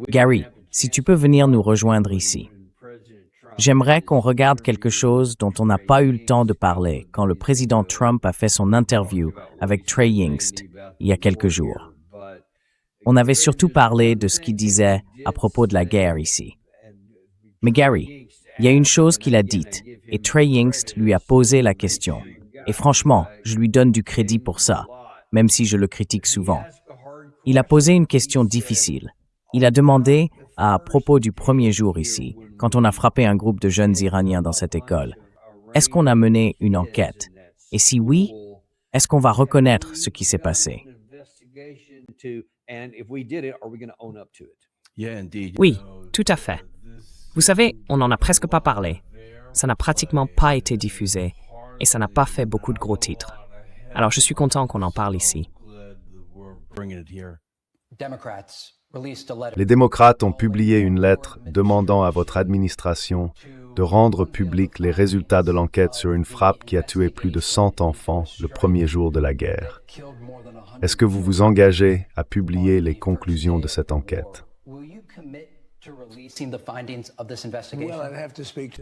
Gary, si tu peux venir nous rejoindre ici. J'aimerais qu'on regarde quelque chose dont on n'a pas eu le temps de parler quand le président Trump a fait son interview avec Trey Yingst il y a quelques jours. On avait surtout parlé de ce qu'il disait à propos de la guerre ici. Mais Gary, il y a une chose qu'il a dite, et Trey Yingst lui a posé la question. Et franchement, je lui donne du crédit pour ça, même si je le critique souvent. Il a posé une question difficile. Il a demandé, à propos du premier jour ici, quand on a frappé un groupe de jeunes Iraniens dans cette école, est-ce qu'on a mené une enquête? Et si oui, est-ce qu'on va reconnaître ce qui s'est passé? Oui, tout à fait. Vous savez, on n'en a presque pas parlé. Ça n'a pratiquement pas été diffusé et ça n'a pas fait beaucoup de gros titres. Alors je suis content qu'on en parle ici. Les démocrates ont publié une lettre demandant à votre administration de rendre publics les résultats de l'enquête sur une frappe qui a tué plus de 100 enfants le premier jour de la guerre. Est-ce que vous vous engagez à publier les conclusions de cette enquête?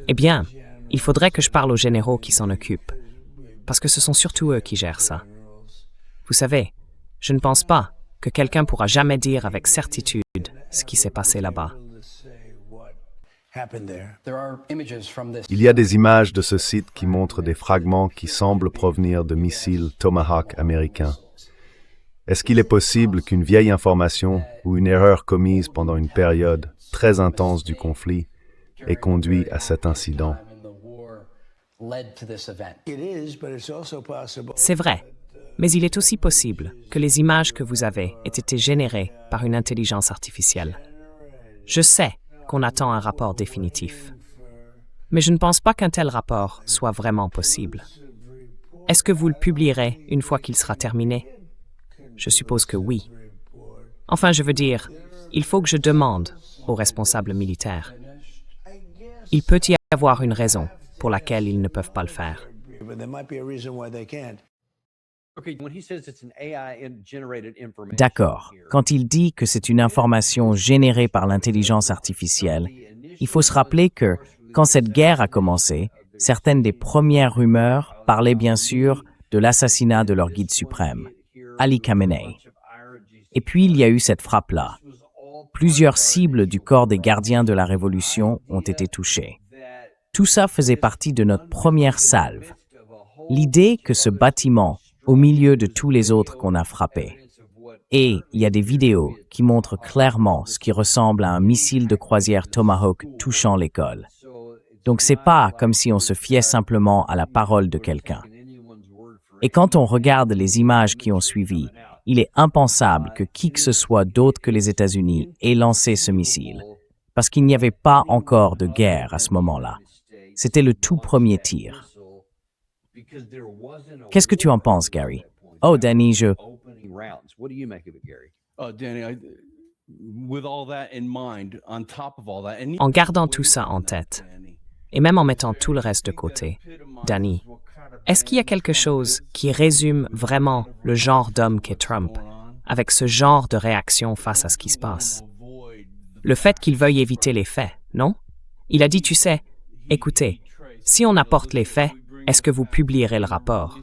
Eh bien, il faudrait que je parle aux généraux qui s'en occupent, parce que ce sont surtout eux qui gèrent ça. Vous savez, je ne pense pas que quelqu'un pourra jamais dire avec certitude ce qui s'est passé là-bas. Il y a des images de ce site qui montrent des fragments qui semblent provenir de missiles Tomahawk américains. Est-ce qu'il est possible qu'une vieille information ou une erreur commise pendant une période très intense du conflit ait conduit à cet incident? C'est vrai, mais il est aussi possible que les images que vous avez aient été générées par une intelligence artificielle. Je sais qu'on attend un rapport définitif, mais je ne pense pas qu'un tel rapport soit vraiment possible. Est-ce que vous le publierez une fois qu'il sera terminé? Je suppose que oui. Enfin, je veux dire, il faut que je demande aux responsables militaires. Il peut y avoir une raison pour laquelle ils ne peuvent pas le faire. D'accord. Quand il dit que c'est une information générée par l'intelligence artificielle, il faut se rappeler que, quand cette guerre a commencé, certaines des premières rumeurs parlaient bien sûr de l'assassinat de leur guide suprême, Ali Khamenei. Et puis il y a eu cette frappe-là. Plusieurs cibles du corps des gardiens de la Révolution ont été touchées. Tout ça faisait partie de notre première salve. L'idée que ce bâtiment, au milieu de tous les autres qu'on a frappés. Et il y a des vidéos qui montrent clairement ce qui ressemble à un missile de croisière Tomahawk touchant l'école. Donc c'est pas comme si on se fiait simplement à la parole de quelqu'un. Et quand on regarde les images qui ont suivi, il est impensable que qui que ce soit d'autre que les États-Unis ait lancé ce missile, parce qu'il n'y avait pas encore de guerre à ce moment-là. C'était le tout premier tir. Qu'est-ce que tu en penses, Gary? Oh, Danny, En gardant tout ça en tête, et même en mettant tout le reste de côté, Danny, est-ce qu'il y a quelque chose qui résume vraiment le genre d'homme qu'est Trump, avec ce genre de réaction face à ce qui se passe? Le fait qu'il veuille éviter les faits, non? Il a dit, tu sais, écoutez, si on apporte les faits, est-ce que vous publierez le rapport?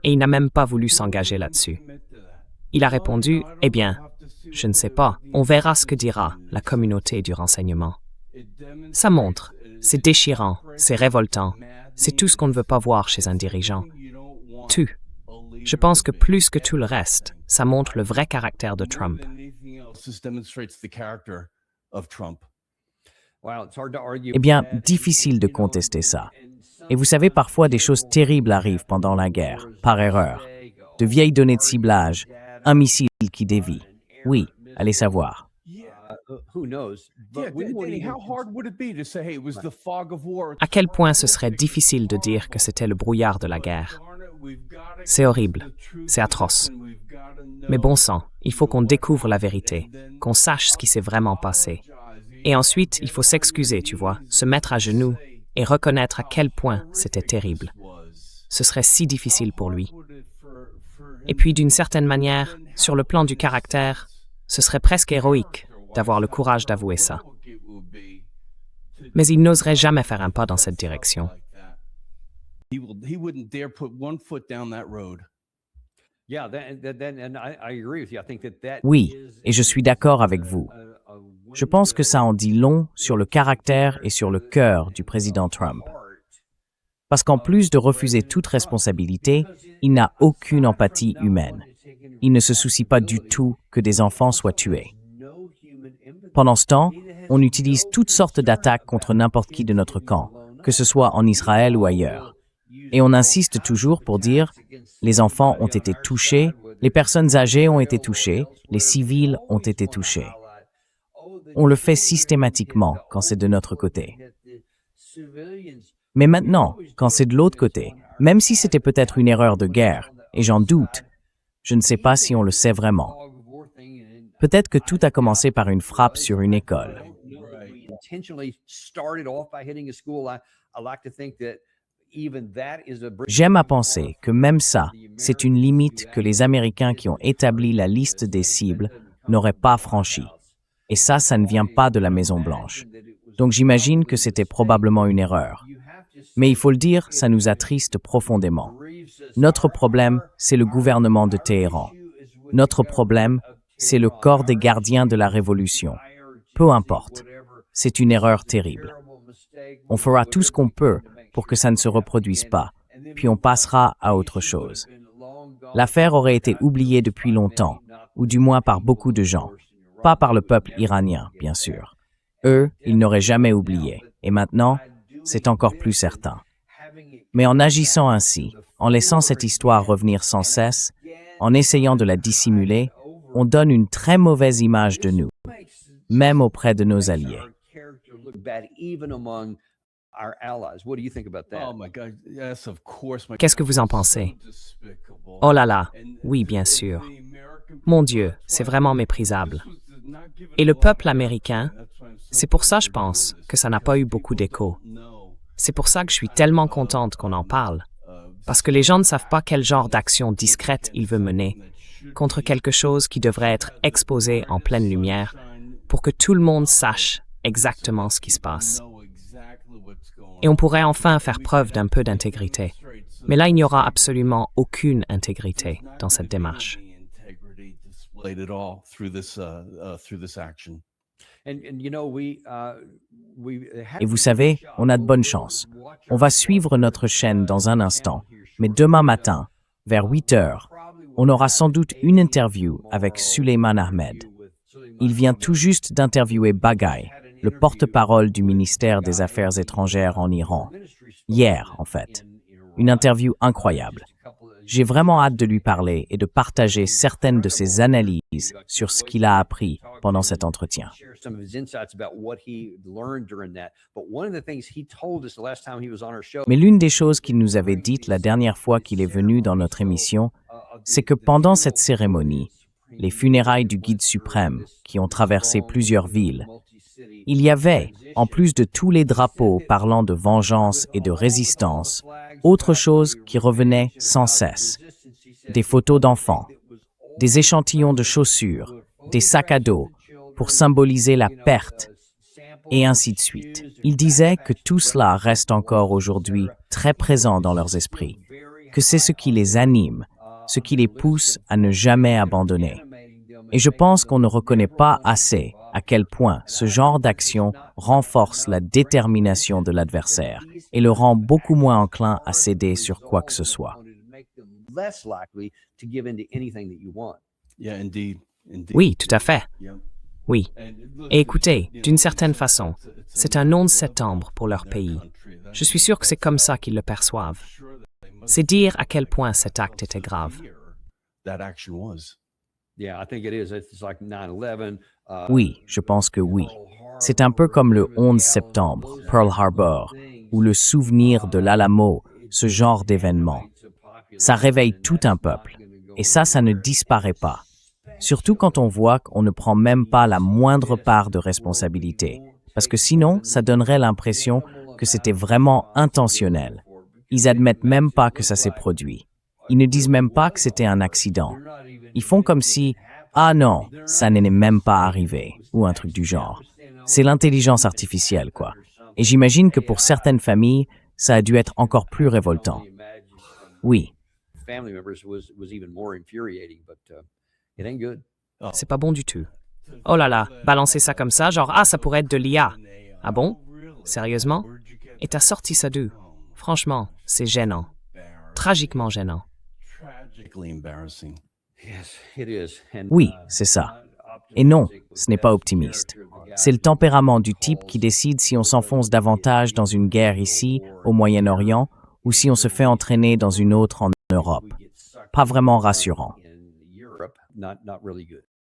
Et il n'a même pas voulu s'engager là-dessus. Il a répondu, eh bien, je ne sais pas, on verra ce que dira la communauté du renseignement. Ça montre, c'est déchirant, c'est révoltant, c'est tout ce qu'on ne veut pas voir chez un dirigeant. Tout. Je pense que plus que tout le reste, ça montre le vrai caractère de Trump. Eh bien, difficile de contester ça. Et vous savez, parfois des choses terribles arrivent pendant la guerre, par erreur. De vieilles données de ciblage, un missile qui dévie. Oui, allez savoir. À quel point ce serait difficile de dire que c'était le brouillard de la guerre? C'est horrible, c'est atroce. Mais bon sang, il faut qu'on découvre la vérité, qu'on sache ce qui s'est vraiment passé. Et ensuite, il faut s'excuser, tu vois, se mettre à genoux et reconnaître à quel point c'était terrible. Ce serait si difficile pour lui. Et puis, d'une certaine manière, sur le plan du caractère, ce serait presque héroïque d'avoir le courage d'avouer ça. Mais il n'oserait jamais faire un pas dans cette direction. Oui, et je suis d'accord avec vous. Je pense que ça en dit long sur le caractère et sur le cœur du président Trump. Parce qu'en plus de refuser toute responsabilité, il n'a aucune empathie humaine. Il ne se soucie pas du tout que des enfants soient tués. Pendant ce temps, on utilise toutes sortes d'attaques contre n'importe qui de notre camp, que ce soit en Israël ou ailleurs. Et on insiste toujours pour dire « les enfants ont été touchés, les personnes âgées ont été touchées, les civils ont été touchés ». On le fait systématiquement quand c'est de notre côté. Mais maintenant, quand c'est de l'autre côté, même si c'était peut-être une erreur de guerre, et j'en doute, je ne sais pas si on le sait vraiment. Peut-être que tout a commencé par une frappe sur une école. J'aime à penser que même ça, c'est une limite que les Américains qui ont établi la liste des cibles n'auraient pas franchie. Et ça ne vient pas de la Maison-Blanche. Donc j'imagine que c'était probablement une erreur. Mais il faut le dire, ça nous attriste profondément. Notre problème, c'est le gouvernement de Téhéran. Notre problème, c'est le corps des gardiens de la révolution. Peu importe. C'est une erreur terrible. On fera tout ce qu'on peut pour que ça ne se reproduise pas, puis on passera à autre chose. L'affaire aurait été oubliée depuis longtemps, ou du moins par beaucoup de gens. Pas par le peuple iranien, bien sûr. Eux, ils n'auraient jamais oublié. Et maintenant, c'est encore plus certain. Mais en agissant ainsi, en laissant cette histoire revenir sans cesse, en essayant de la dissimuler, on donne une très mauvaise image de nous, même auprès de nos alliés. Qu'est-ce que vous en pensez? Oh là là, oui, bien sûr. Mon Dieu, c'est vraiment méprisable. Et le peuple américain, c'est pour ça, je pense, que ça n'a pas eu beaucoup d'écho. C'est pour ça que je suis tellement contente qu'on en parle. Parce que les gens ne savent pas quel genre d'action discrète il veut mener contre quelque chose qui devrait être exposé en pleine lumière pour que tout le monde sache exactement ce qui se passe. Et on pourrait enfin faire preuve d'un peu d'intégrité. Mais là, il n'y aura absolument aucune intégrité dans cette démarche. Et vous savez, on a de bonnes chances. On va suivre notre chaîne dans un instant, mais demain matin, vers 8 heures, on aura sans doute une interview avec Suleiman Ahmed. Il vient tout juste d'interviewer Bagay, le porte-parole du ministère des Affaires étrangères en Iran. Hier, en fait. Une interview incroyable. J'ai vraiment hâte de lui parler et de partager certaines de ses analyses sur ce qu'il a appris pendant cet entretien. Mais l'une des choses qu'il nous avait dites la dernière fois qu'il est venu dans notre émission, c'est que pendant cette cérémonie, les funérailles du guide suprême, qui ont traversé plusieurs villes, il y avait, en plus de tous les drapeaux parlant de vengeance et de résistance, autre chose qui revenait sans cesse. Des photos d'enfants, des échantillons de chaussures, des sacs à dos, pour symboliser la perte, et ainsi de suite. Il disait que tout cela reste encore aujourd'hui très présent dans leurs esprits, que c'est ce qui les anime, ce qui les pousse à ne jamais abandonner. Et je pense qu'on ne reconnaît pas assez à quel point ce genre d'action renforce la détermination de l'adversaire et le rend beaucoup moins enclin à céder sur quoi que ce soit. Oui, tout à fait. Oui. Et écoutez, d'une certaine façon, c'est un 11 septembre pour leur pays. Je suis sûr que c'est comme ça qu'ils le perçoivent. C'est dire à quel point cet acte était grave. Oui, je pense que oui. C'est un peu comme le 11 septembre, Pearl Harbor, ou le souvenir de l'Alamo, ce genre d'événement. Ça réveille tout un peuple, et ça ne disparaît pas. Surtout quand on voit qu'on ne prend même pas la moindre part de responsabilité, parce que sinon, ça donnerait l'impression que c'était vraiment intentionnel. Ils admettent même pas que ça s'est produit. Ils ne disent même pas que c'était un accident. Ils font comme si « Ah non, ça n'est même pas arrivé » ou un truc du genre. C'est l'intelligence artificielle, quoi. Et j'imagine que pour certaines familles, ça a dû être encore plus révoltant. Oui. C'est pas bon du tout. Oh là là, balancer ça comme ça, genre, ah, ça pourrait être de l'IA. Ah bon? Sérieusement? Et t'as sorti ça d'où? Franchement, c'est gênant. Tragiquement gênant. Oui, c'est ça. Et non, ce n'est pas optimiste. C'est le tempérament du type qui décide si on s'enfonce davantage dans une guerre ici, au Moyen-Orient, ou si on se fait entraîner dans une autre en Europe. Pas vraiment rassurant.